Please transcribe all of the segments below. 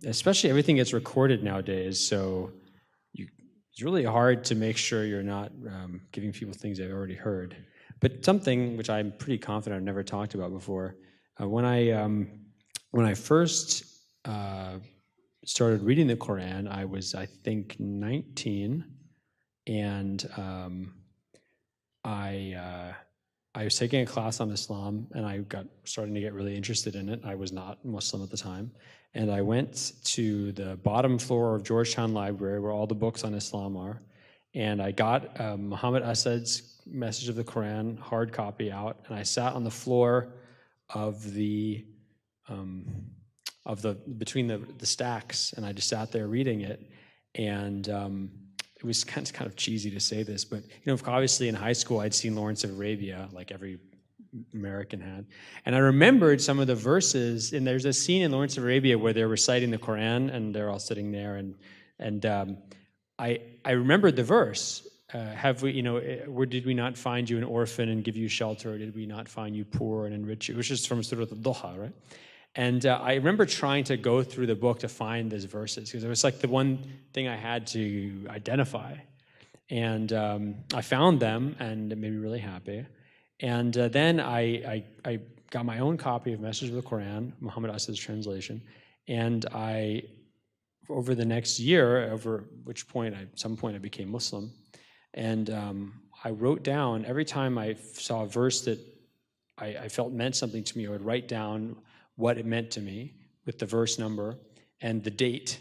especially everything gets recorded nowadays, so it's really hard to make sure you're not giving people things they've already heard. But something which I'm pretty confident I've never talked about before, when I first started reading the Quran, I was, I think, 19, and I was taking a class on Islam, and I got starting to get really interested in it. I was not Muslim at the time, and I went to the bottom floor of Georgetown Library, where all the books on Islam are, and I got Muhammad Asad's Message of the Quran hard copy out, and I sat on the floor of the between the stacks, and I just sat there reading it, and it was kind of cheesy to say this, but obviously in high school I'd seen Lawrence of Arabia, like every American had, and I remembered some of the verses. And there's a scene in Lawrence of Arabia where they're reciting the Quran, and they're all sitting there, and I remembered the verse. Have we, where did we not find you an orphan and give you shelter? Or did we not find you poor and enrich you? Which is from Surah Al-Duha, right? And I remember trying to go through the book to find these verses, because it was like the one thing I had to identify. And I found them, and it made me really happy. And then I got my own copy of Message of the Quran, Muhammad Asad's translation, and over the next year, over which point, at some point I became Muslim, and I wrote down, every time I saw a verse that I felt meant something to me, I would write down what it meant to me with the verse number and the date.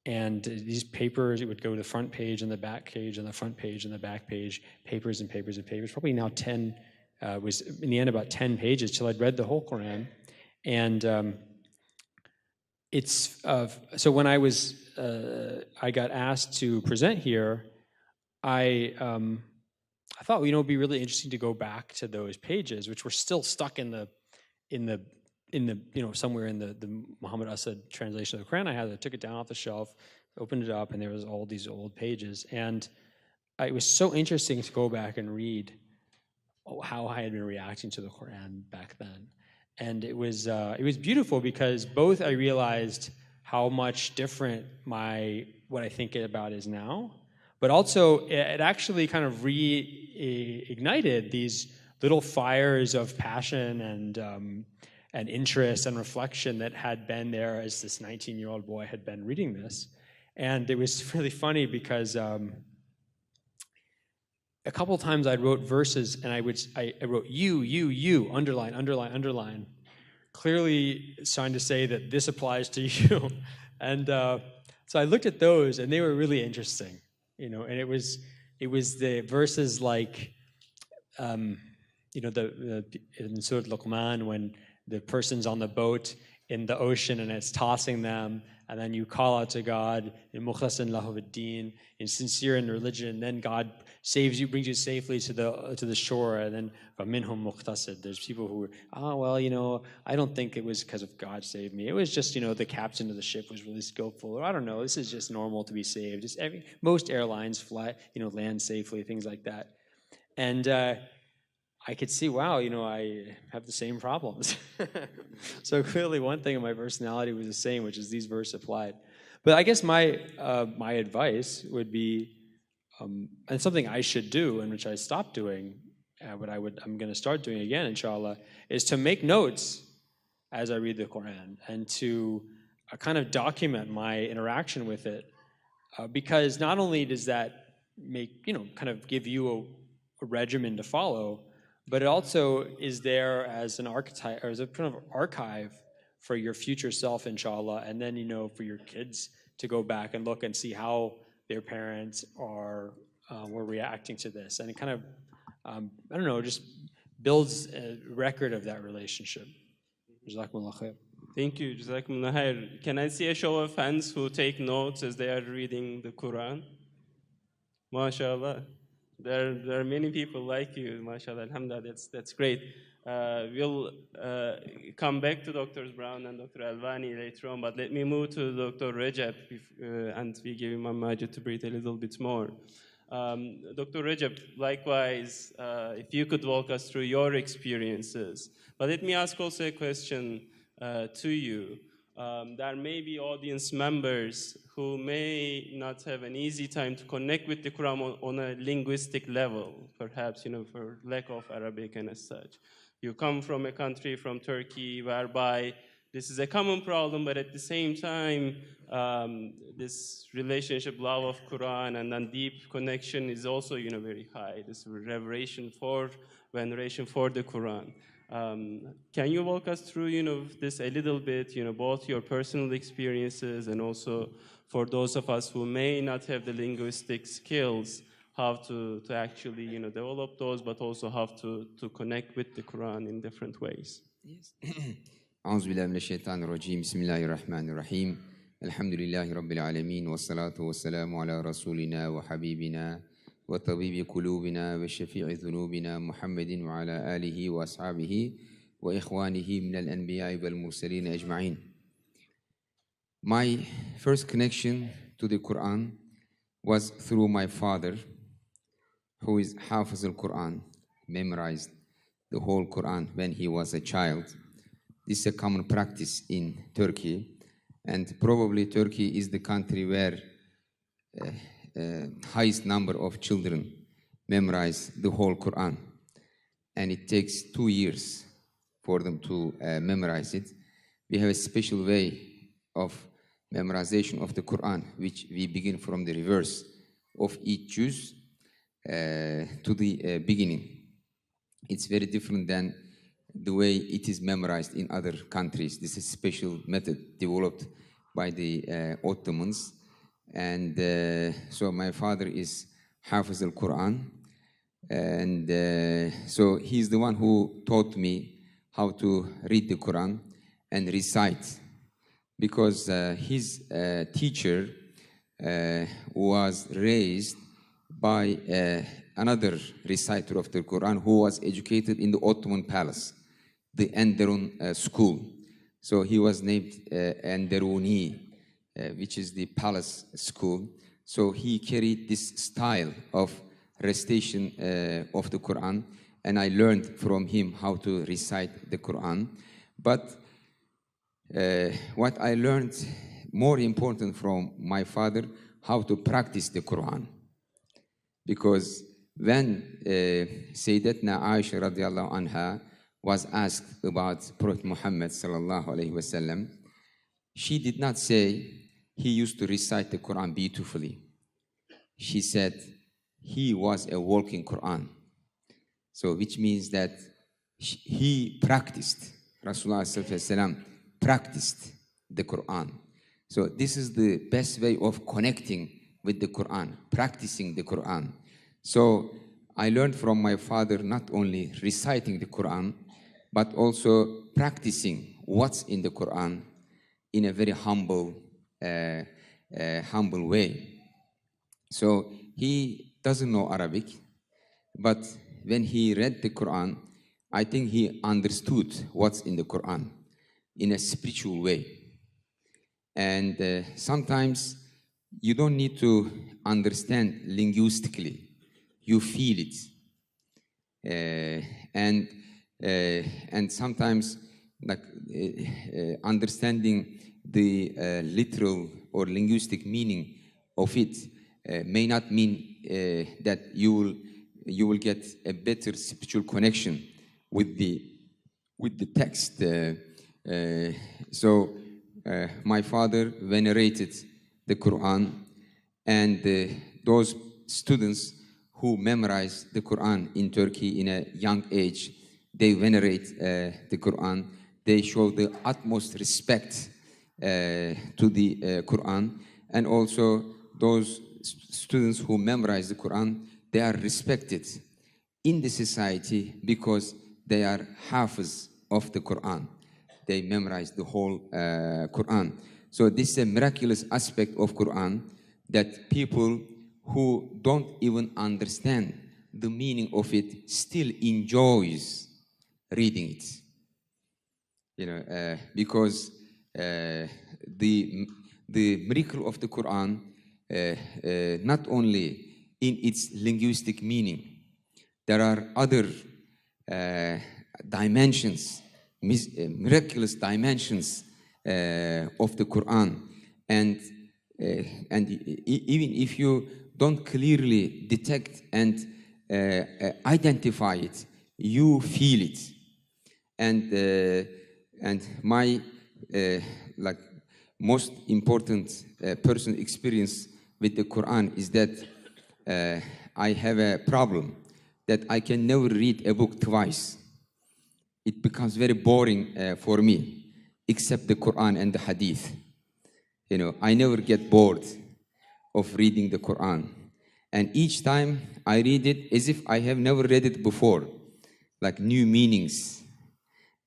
And these papers, it would go to the front page and the back page and the front page and the back page, papers and papers and papers. Probably now 10, was in the end about 10 pages till I'd read the whole Quran. And so when I got asked to present here, I thought, it'd be really interesting to go back to those pages, which were still stuck in the somewhere in the Muhammad Asad translation of the Quran I took it down off the shelf, opened it up, and there was all these old pages. And it was so interesting to go back and read how I had been reacting to the Quran back then. And it was beautiful, because both I realized how much different what I think about is now, but also it actually kind of reignited these little fires of passion and interest and reflection that had been there as this 19-year-old boy had been reading this. And it was really funny, because a couple times I wrote verses, and I wrote you, underline, clearly trying to say that this applies to you. And so I looked at those, and they were really interesting, and it was the verses like, in Surah Luqman, when the person's on the boat in the ocean and it's tossing them, and then you call out to God in mukhlasan lahu ad-din, in sincere in religion, and then God saves you, brings you safely to the shore, and then minhum muqtasid. There's people who I don't think it was because of God saved me. It was just the captain of the ship was really skillful, or I don't know. This is just normal to be saved. Just most airlines fly, land safely, things like that, and I could see, wow, I have the same problems. So clearly one thing in my personality was the same, which is these verses applied. But I guess my advice would be, and something I should do, and which I stopped doing, but I'm going to start doing again, inshallah, is to make notes as I read the Quran, and to kind of document my interaction with it, because not only does that make, kind of give you a regimen to follow, but it also is there as an archetype, or as a kind of archive for your future self, inshallah, and then, for your kids to go back and look and see how their parents were reacting to this. And it kind of, I don't know, just builds a record of that relationship. Jazakumullah khair. Thank you. Jazakumullah khair. Can I see a show of hands who take notes as they are reading the Quran? MashaAllah. There are many people like you, mashallah, alhamdulillah, that's great. We'll come back to Dr. Brown and Dr. Alvani later on, but let me move to Dr. Rajab, and we give him a majid to breathe a little bit more. Dr. Rajab, likewise, if you could walk us through your experiences. But let me ask also a question to you. there may be audience members who may not have an easy time to connect with the Quran on a linguistic level, perhaps, for lack of Arabic and as such. You come from a country, from Turkey, whereby this is a common problem, but at the same time, this relationship, love of Quran, and then deep connection is also, very high. This veneration for the Quran. Can you walk us through, this a little bit, both your personal experiences and also for those of us who may not have the linguistic skills, how to actually, develop those, but also how to connect with the Quran in different ways? Yes. أعوذ بالله من الشيطان الرجيم بسم الله الرحمن الرحيم الحمد لله رب العالمين والصلاة والسلام على رسولنا وحبيبنا وطبيب قلوبنا وشفيع ذنوبنا محمد وعلى آله وأصحابه وإخوانه من الأنبياء والمرسلين أجمعين. My first connection to the Quran was through my father, who is Hafiz al-Quran, memorized the whole Quran when he was a child. This is a common practice in Turkey, and probably Turkey is the country where highest number of children memorize the whole Quran, and it takes 2 years for them to memorize it. We have a special way of memorization of the Quran, which we begin from the reverse of each juz to the beginning. It's very different than the way it is memorized in other countries. This is a special method developed by the Ottomans. And so my father is Hafiz al-Quran. And so he's the one who taught me how to read the Quran and recite. Because his teacher was raised by another reciter of the Quran who was educated in the Ottoman palace, the Enderun school. So he was named Enderuni, which is the palace school. So he carried this style of recitation of the Quran, and I learned from him how to recite the Quran. But what I learned more important from my father, how to practice the Quran. Because when Sayyidatna Aisha radiallahu anha was asked about Prophet Muhammad sallallahu alayhi wasallam, she did not say he used to recite the Quran beautifully. She said he was a walking Quran. So which means that he practiced, Rasulullah sallallahu alayhi wasallam practiced the Quran. So this is the best way of connecting with the Quran, practicing the Quran. So I learned from my father not only reciting the Quran, but also practicing what's in the Quran in a very humble way. So he doesn't know Arabic, but when he read the Quran, I think he understood what's in the Quran in a spiritual way. And sometimes you don't need to understand linguistically. You feel it. And sometimes like understanding the literal or linguistic meaning of it may not mean that you will get a better spiritual connection with the text. So my father venerated the Quran, and those students who memorize the Quran in Turkey in a young age, they venerate the Quran. They show the utmost respect to the Quran, and also those students who memorize the Quran, they are respected in the society because they are hafiz of the Quran. They memorize the whole Quran. So this is a miraculous aspect of Quran that people who don't even understand the meaning of it still enjoys reading it. You know, because the miracle of the Quran, not only in its linguistic meaning, there are other dimensions, miraculous dimensions of the Quran. And even if you don't clearly detect and identify it, you feel it. And my like most important personal experience with the Quran is that I have a problem that I can never read a book twice. It becomes very boring for me, except the Quran and the Hadith. You know, I never get bored of reading the Quran. And each time I read it as if I have never read it before, like new meanings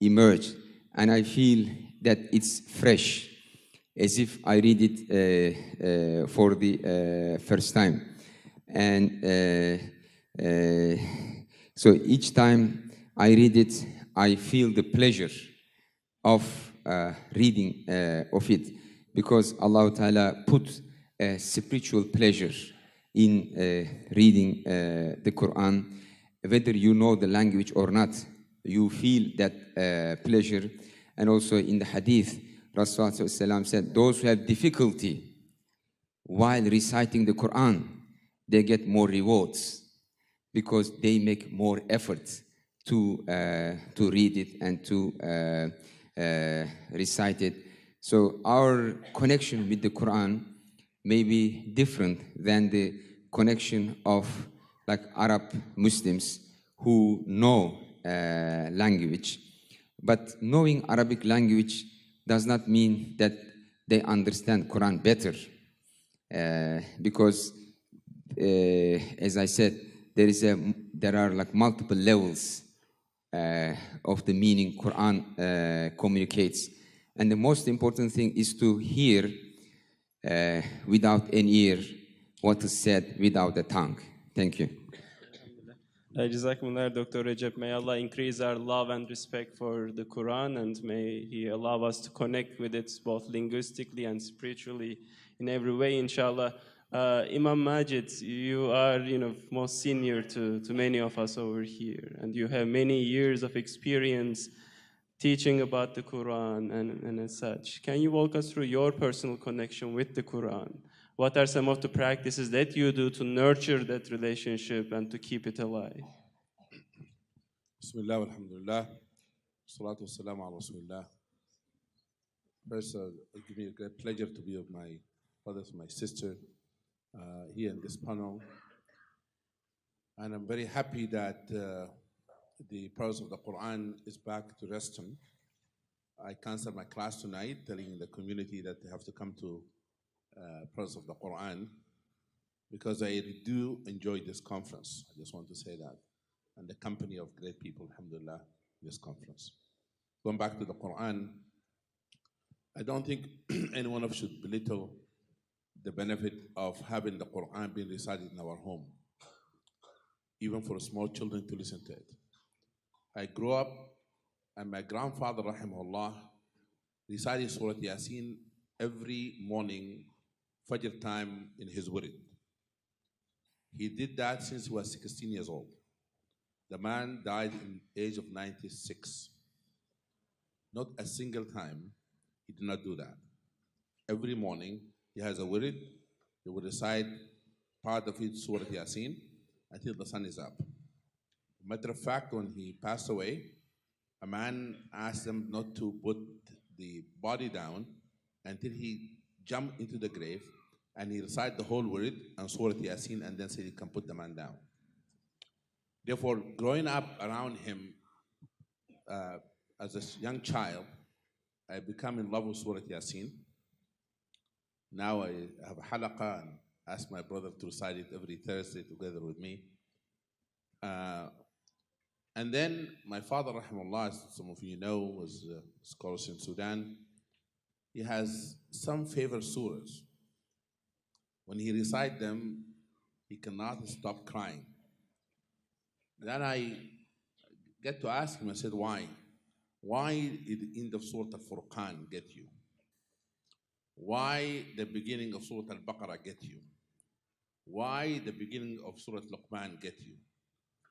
emerge, and I feel that it's fresh, as if I read it for the first time. And so each time I read it, I feel the pleasure of reading of it, because Allah Ta'ala put a spiritual pleasure in reading the Quran. Whether you know the language or not, you feel that pleasure. And also in the Hadith, Rasulullah said, those who have difficulty while reciting the Quran, they get more rewards because they make more effort to read it and to recite it. So our connection with the Quran may be different than the connection of like Arab Muslims who know language. But knowing Arabic language does not mean that they understand Quran better, because as I said, there are like multiple levels of the meaning Quran communicates. And the most important thing is to hear without an ear what is said without a tongue. Thank you. Jazakumullah, Dr. Recep. May Allah increase our love and respect for the Quran, and may He allow us to connect with it both linguistically and spiritually in every way, inshallah. Imam Majid, you are, most senior to many of us over here, and you have many years of experience teaching about the Quran and as such. Can you walk us through your personal connection with the Quran? What are some of the practices that you do to nurture that relationship and to keep it alive? Bismillah, alhamdulillah, salatu wassalamu ala rasulillah. First, it gives me a great pleasure to be with my brothers and my sister here in this panel. And I'm very happy that the prose of the Quran is back to Reston. I canceled my class tonight, telling the community that they have to come to prose of the Quran, because I do enjoy this conference. I just want to say that. And the company of great people, alhamdulillah, this conference. Going back to the Quran, I don't think any one of us should belittle the benefit of having the Quran being recited in our home, even for small children to listen to it. I grew up, and my grandfather, rahimahullah, recited Surah Yasin every morning, Fajr time, in his wurid. He did that since he was 16 years old. The man died in the age of 96. Not a single time he did not do that. Every morning he has a wurid. He will recite part of it, Surah Yasin, until the sun is up. Matter of fact, when he passed away, a man asked him not to put the body down until he jumped into the grave, and he recited the whole word and Surah Yasin, and then said he can put the man down. Therefore, growing up around him as a young child, I became in love with Surah Yasin. Now I have a halaqah and ask my brother to recite it every Thursday together with me. And then my father, rahimahullah, as some of you know, was a scholar in Sudan. He has some favorite surahs. When he recites them, he cannot stop crying. Then I get to ask him, I said, why? Why did the end of Surah Al-Furqan get you? Why the beginning of Surah Al-Baqarah get you? Why the beginning of Surah Luqman get you?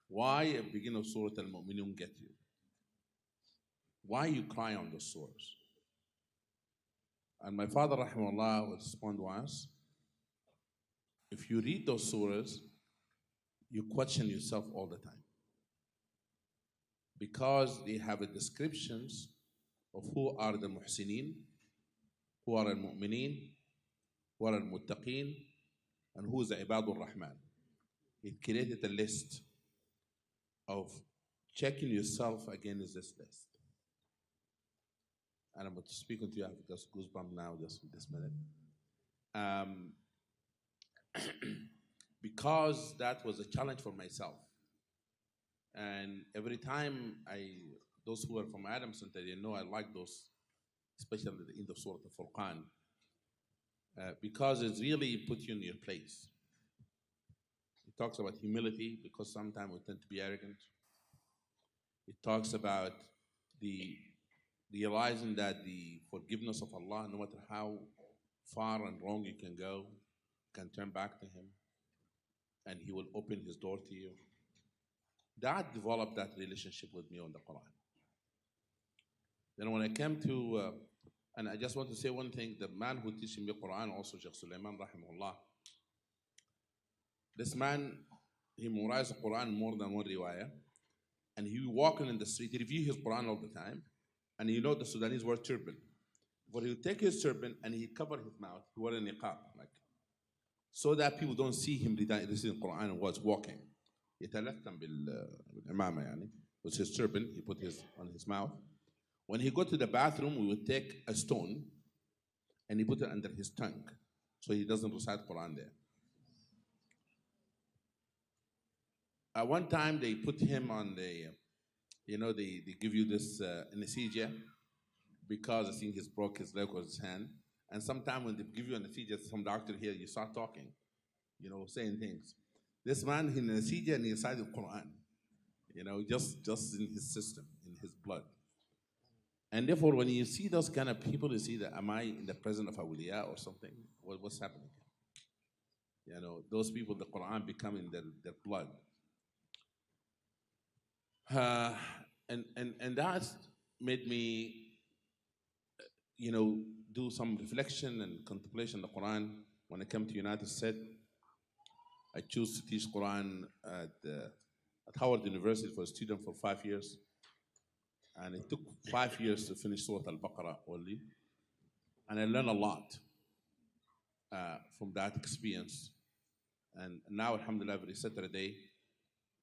Why the beginning of Surah Al-Mu'minun get you? Why you cry on those surahs? And my father, rahimahullah, would respond once, if you read those surahs, you question yourself all the time. Because they have a descriptions of who are the muhsineen, who are al-mu'mineen, who are al-muttaqeen, and who is the ibadur rahman. It created a list of checking yourself against this list. And I'm speaking to you, I have just goosebumps now, just this minute. Because that was a challenge for myself. And every time those who are from Adam Center, you know I like those, especially in the Surah Al-Furqan, because it really puts you in your place. It talks about humility, because sometimes we tend to be arrogant. It talks about the realizing that the forgiveness of Allah, no matter how far and wrong you can go, can turn back to Him, and He will open His door to you. That developed that relationship with me on the Quran. Then when I came to, and I just want to say one thing, the man who teaches me Quran, also Shaykh Sulaiman, rahimahullah, this man, he memorized the Quran more than one riwayah, and he walking in the street, he review his Quran all the time, and you know the Sudanese wear turban. But he would take his turban and he cover his mouth, he wore a niqab, like, so that people don't see him reciting the Quran and was walking. يتلثم بالإمامة يعني, with his turban, he put his on his mouth. When he go to the bathroom, we would take a stone and he put it under his tongue, so he doesn't recite Quran there. One time they put him on the, you know, they give you this anesthesia, because I think he broke his leg or his hand. And sometimes when they give you anesthesia, some doctor here, you start talking, you know, saying things. This man, he anesthesia and he recited Quran, you know, just in his system, in his blood. And therefore, when you see those kind of people, you see that, am I in the presence of awliya or something? What's happening? You know, those people, the Quran becoming their blood. And that made me, you know, do some reflection and contemplation of the Quran. When I came to United States, I chose to teach Quran at Howard University for a student for 5 years. And it took 5 years to finish Surah Al-Baqarah only. And I learned a lot from that experience. And now, alhamdulillah, every Saturday,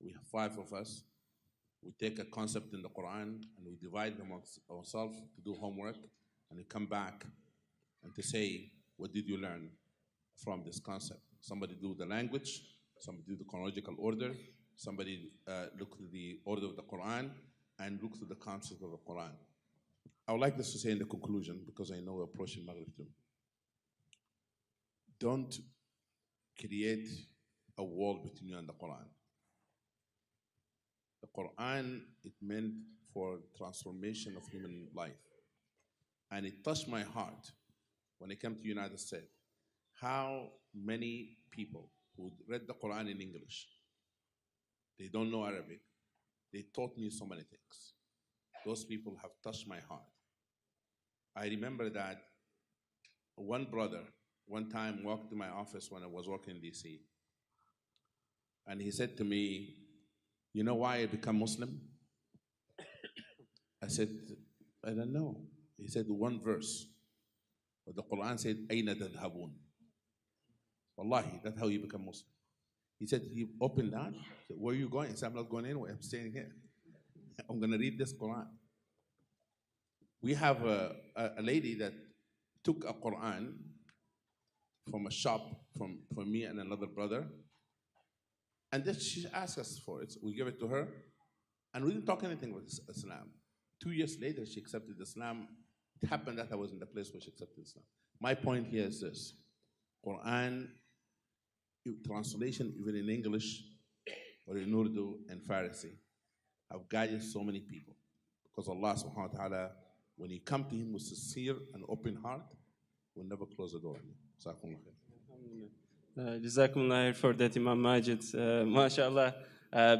we have 5 of us. We take a concept in the Quran and we divide them amongst ourselves to do homework, and we come back and to say, what did you learn from this concept? Somebody do the language, somebody do the chronological order, somebody look at the order of the Quran, and look to the concept of the Quran. I would like this to say in the conclusion, because I know we're approaching Maghrib too. Don't create a wall between you and the Quran. The Quran, it meant for transformation of human life. And it touched my heart when I came to the United States, how many people who read the Quran in English, they don't know Arabic, they taught me so many things. Those people have touched my heart. I remember that one brother one time walked to my office when I was working in DC, and he said to me, you know why I become Muslim? I said, I don't know. He said one verse. But the Quran said, أَيْنَ تَذْهَبُونَ? Wallahi, that's how you become Muslim. He said, he opened that. Said, where are you going? He said, I'm not going anywhere. I'm staying here. I'm going to read this Quran. We have a lady that took a Quran from a shop from me and another brother. And then she asked us for it. We gave it to her. And we didn't talk anything with Islam. 2 years later, she accepted Islam. It happened that I was in the place where she accepted Islam. My point here is this. Quran, translation even in English or in Urdu and Farsi, have guided so many people. Because Allah subhanahu wa ta'ala, when you come to Him with sincere and open heart, will never close the door. Jazakumullah for that, Imam Majid. MashaAllah.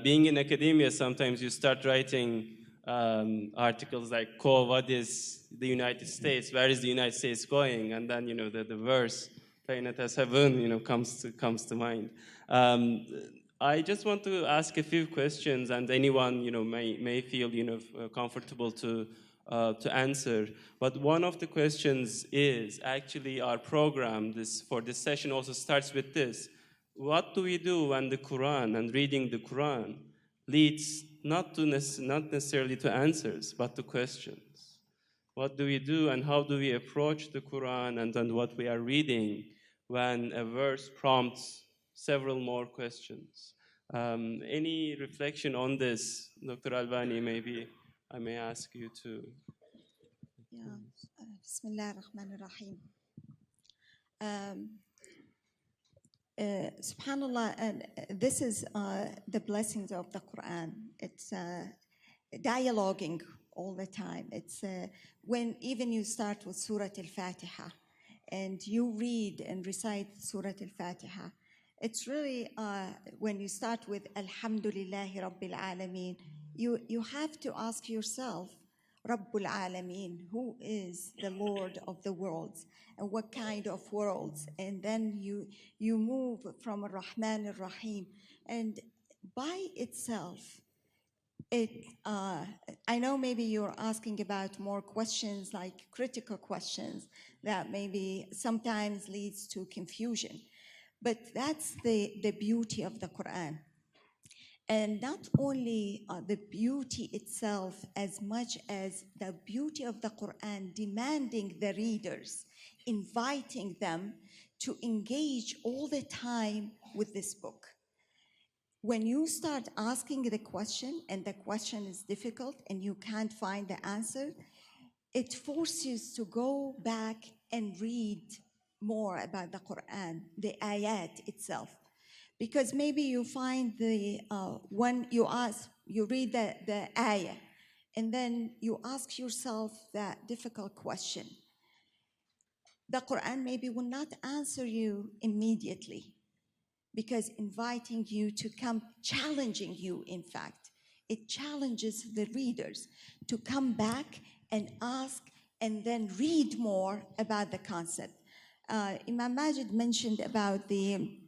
Being in academia, sometimes you start writing articles like, what is the United States? Where is the United States going? And then, the verse, Planet heaven, comes to mind. I just want to ask a few questions, and anyone, may feel, comfortable to answer. But one of the questions is actually our program for this session also starts with this. What do we do when the Quran and reading the Quran leads not necessarily to answers, but to questions? What do we do and how do we approach the Quran and what we are reading when a verse prompts several more questions? Any reflection on this, Dr. Albani? Maybe I may ask you to. Yeah. Bismillah ar-Rahman ar-Rahim. Subhanallah, and this is the blessings of the Quran. It's dialoguing all the time. It's when even you start with Surah Al-Fatiha and you read and recite Surah Al-Fatiha, it's really, when you start with Alhamdulillahi Rabbil Alameen, you have to ask yourself, Rabbul Alameen, who is the Lord of the worlds, and what kind of worlds? And then you move from Ar-Rahman Ar-Rahim, and by itself, I know maybe you're asking about more questions, like critical questions, that maybe sometimes leads to confusion. But that's the beauty of the Quran. And not only the beauty itself, as much as the beauty of the Quran demanding the readers, inviting them to engage all the time with this book. When you start asking the question, and the question is difficult and you can't find the answer, it forces you to go back and read more about the Quran, the ayat itself. Because maybe you find the when you read the ayah, and then you ask yourself that difficult question. The Quran maybe will not answer you immediately, because inviting you to come, challenging you, in fact. It challenges the readers to come back and ask and then read more about the concept. Imam Majid mentioned about the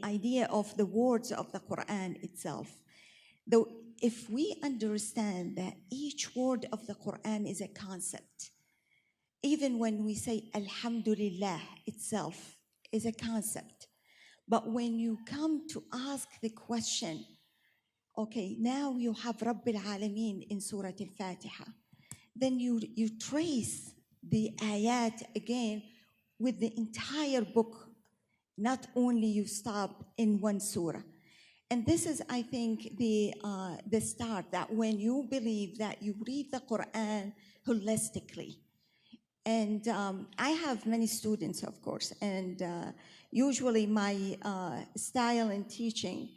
idea of the words of the Quran itself. Though if we understand that each word of the Quran is a concept, even when we say Alhamdulillah itself is a concept. But when you come to ask the question, okay, now you have Rabbil Alameen in Surah Al-Fatiha, then you trace the ayat again with the entire book. Not only you stop in one surah. And this is, I think, the start, that when you believe that you read the Quran holistically. And I have many students, of course, and usually my style in teaching,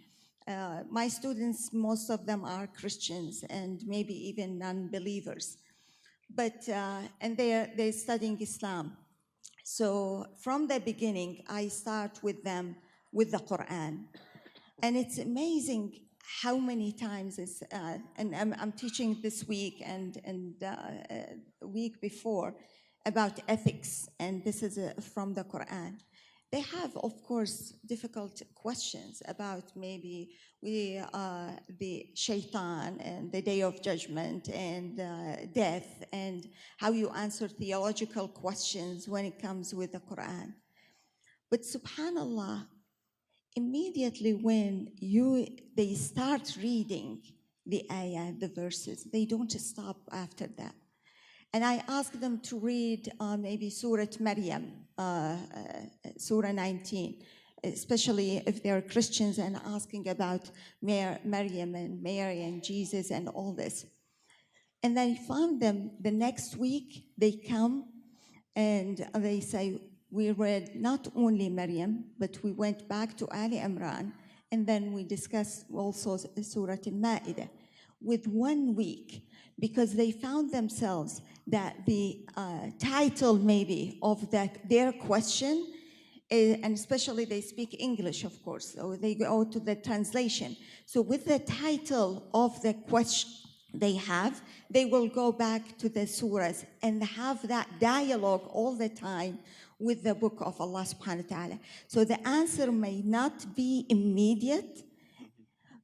my students, most of them are Christians and maybe even non-believers. But, and they're studying Islam. So from the beginning, I start with them with the Quran. And it's amazing how many times it's, and I'm teaching this week and a week before about ethics, and this is from the Quran. They have, of course, difficult questions about maybe the shaitan and the day of judgment and death, and how you answer theological questions when it comes with the Quran. But subhanallah, immediately when they start reading the ayah, the verses, they don't stop after that. And I ask them to read maybe Surah Maryam, Surah 19, especially if they're Christians and asking about Maryam and Mary and Jesus and all this. And I found them the next week, they come and they say, we read not only Maryam, but we went back to Ali Imran, and then we discussed also Surah Al-Ma'idah with 1 week, because they found themselves that the title maybe of their question, and especially they speak English, of course, so they go to the translation. So with the title of the they will go back to the surahs and have that dialogue all the time with the book of Allah subhanahu wa ta'ala. So the answer may not be immediate,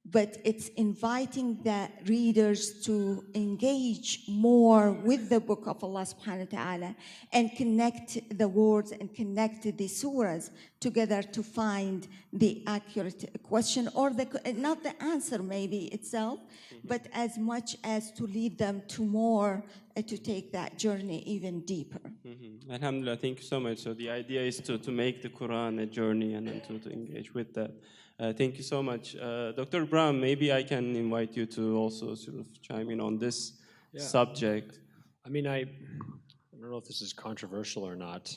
but it's inviting the readers to engage more with the book of Allah subhanahu wa ta'ala and connect the words and connect the surahs together to find the accurate question, or not the answer maybe itself, but as much as to lead them to more, to take that journey even deeper. Alhamdulillah, thank you so much. So the idea is to make the Quran a journey and then to engage with that. Thank you so much. Dr. Brown, maybe I can invite you to also sort of chime in on this subject. I mean, I don't know if this is controversial or not.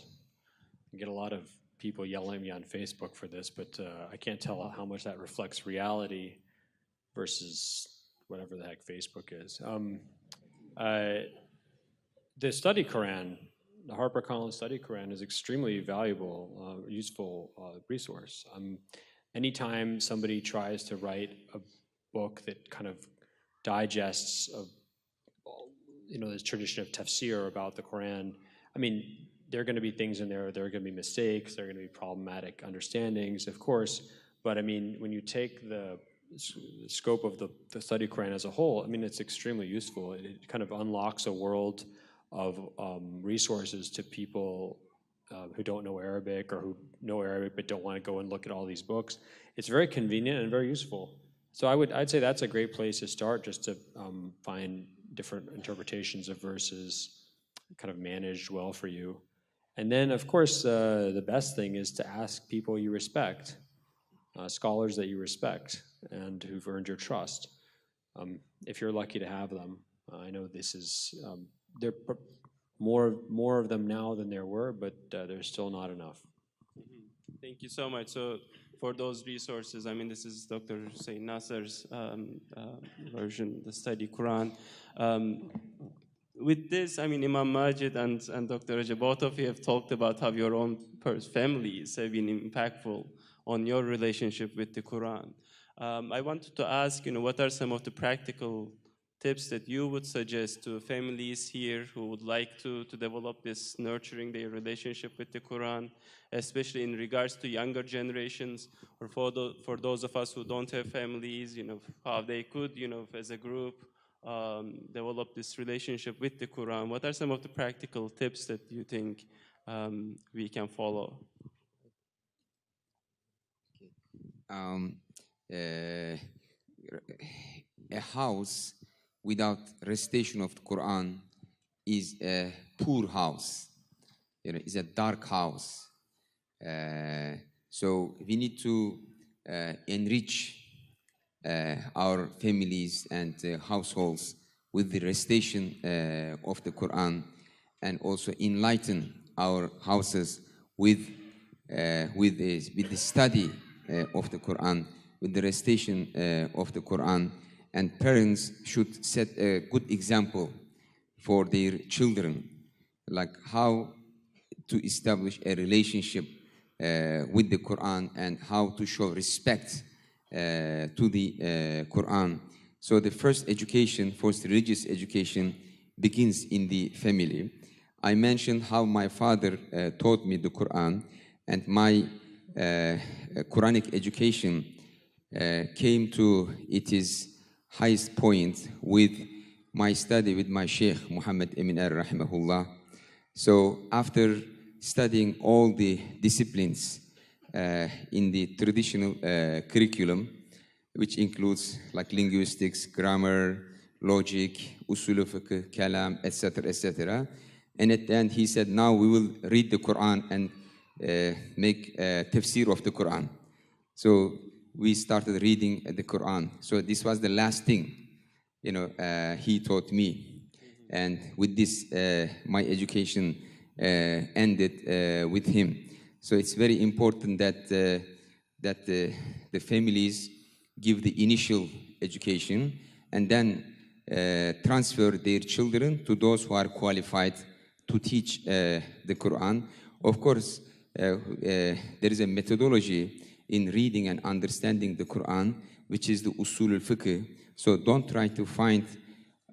I get a lot of people yelling at me on Facebook for this, but I can't tell how much that reflects reality versus whatever the heck Facebook is. The study Quran, the HarperCollins Study Quran, is extremely valuable, useful resource. Anytime somebody tries to write a book that kind of digests this tradition of tafsir about the Quran, I mean, there are going to be things in there, there are going to be mistakes, there are going to be problematic understandings, of course, but I mean, when you take the scope of the study Quran as a whole, I mean, it's extremely useful. It kind of unlocks a world of resources to people who don't know Arabic, or who know Arabic but don't want to go and look at all these books. It's very convenient and very useful. So I'd say that's a great place to start, just to find different interpretations of verses, kind of managed well for you. And then, of course, the best thing is to ask people you respect, scholars that you respect and who've earned your trust. If you're lucky to have them, I know this is there. More of them now than there were, but there's still not enough. Thank you so much. So for those resources, I mean, this is Dr. Hussein Nasser's version, the study Quran. With this, I mean, Imam Majid and Dr. Raja, both of you have talked about how your own families have been impactful on your relationship with the Quran. I wanted to ask, what are some of the practical tips that you would suggest to families here who would like to develop this, nurturing their relationship with the Quran, especially in regards to younger generations, or for those of us who don't have families, how they could, as a group, develop this relationship with the Quran? What are some of the practical tips that you think we can follow? A house without recitation of the Quran is a poor house, is a dark house. So we need to enrich our families and households with the recitation of the Quran, and also enlighten our houses with the study of the Quran, with the recitation of the Quran. And parents should set a good example for their children, like how to establish a relationship with the Quran and how to show respect to the Quran. So the first religious education begins in the family. I mentioned how my father taught me the Quran, and my Quranic education came to its highest point with my study with my Sheikh Muhammad Amin rahimahullah. So after studying all the disciplines in the traditional curriculum, which includes like linguistics, grammar, logic, usul al-fiqh, kalam, etc., etc. And at the end he said, now we will read the Quran and make tafsir of the Quran. So we started reading the Quran. So this was the last thing, he taught me. And with this, my education ended with him. So it's very important that the families give the initial education and then transfer their children to those who are qualified to teach the Quran. Of course, there is a methodology in reading and understanding the Quran, which is the usul al-fiqh. So don't try to find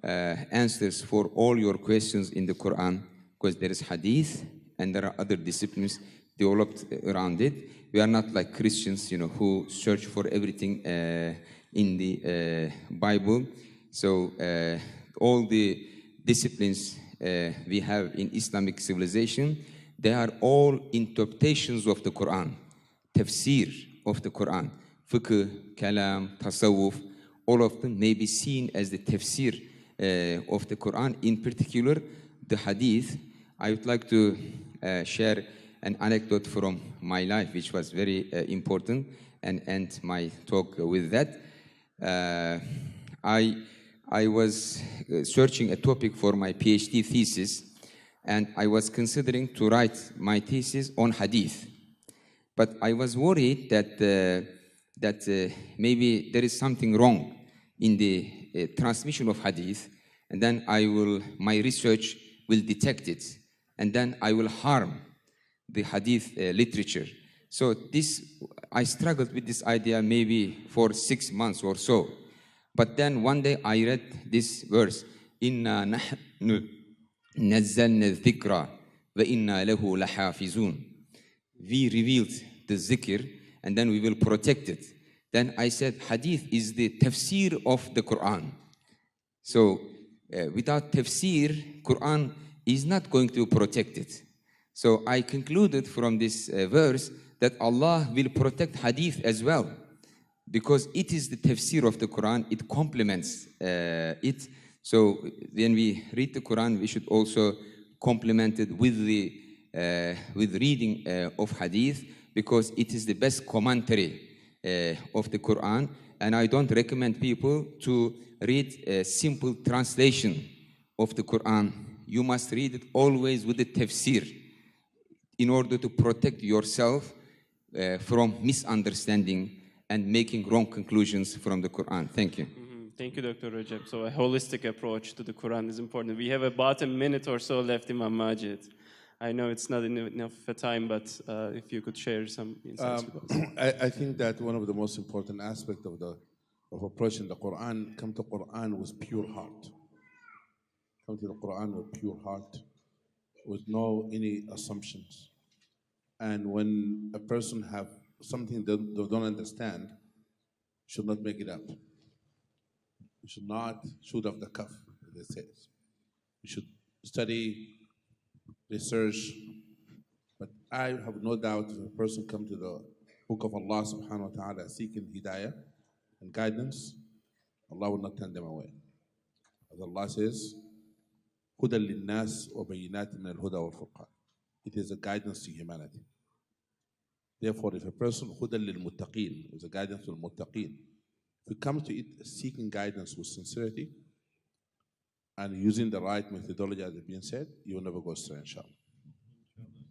answers for all your questions in the Quran, because there is hadith and there are other disciplines developed around it. We are not like Christians, who search for everything in the Bible. So all the disciplines we have in Islamic civilization, they are all interpretations of the Quran, tafsir of the Quran, fiqh, kalam, tasawwuf, all of them may be seen as the tafsir of the Quran. In particular, the hadith. I would like to share an anecdote from my life, which was very important, and end my talk with that. I was searching a topic for my PhD thesis, and I was considering to write my thesis on hadith. But I was worried that maybe there is something wrong in the transmission of hadith, and then my research will detect it, and then I will harm the hadith literature. So I struggled with this idea maybe for 6 months or so. But then one day I read this verse, Inna nahnu nazzalna dhikra wa inna lahu lahafizun. We revealed the zikr and then we will protect it. Then I said, hadith is the tafsir of the Quran. So without tafsir, Quran is not going to protect it. So I concluded from this verse that Allah will protect hadith as well, because it is the tafsir of the Quran, it complements it. So when we read the Quran, we should also complement it with reading of hadith, because it is the best commentary of the Quran. And I don't recommend people to read a simple translation of the Quran. You must read it always with the tafsir in order to protect yourself from misunderstanding and making wrong conclusions from the Quran. Thank you. Thank you, Dr. Rajab. So a holistic approach to the Quran is important. We have about a minute or so left, Imam Majid. I know it's not enough time, but if you could share some insights with us. I think that one of the most important aspects of approaching the Quran, come to Quran with pure heart. Come to the Quran with pure heart, with no any assumptions. And when a person have something they don't understand, should not make it up. You should not shoot off the cuff, as they say. You should study, research. But I have no doubt if a person come to the book of Allah subhanahu wa ta'ala seeking hidayah and guidance, Allah will not turn them away. As Allah says, هُدًى لِلنَّاسِ وَبَيِّنَاتٍ مِنَ الْهُدَى وَالْفُرْقَانِ. It is a guidance to humanity. Therefore, if a person هُدًى لِلْمُتَّقِينَ is a guidance to the muttaqeen, if you come to it seeking guidance with sincerity and using the right methodology as it's been said, you will never go astray, inshallah.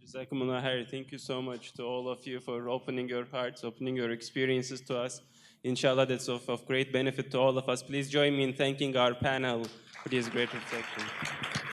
Jazakumullah khair. Thank you so much to all of you for opening your hearts, opening your experiences to us. Inshallah, that's of great benefit to all of us. Please join me in thanking our panel for this great reflection.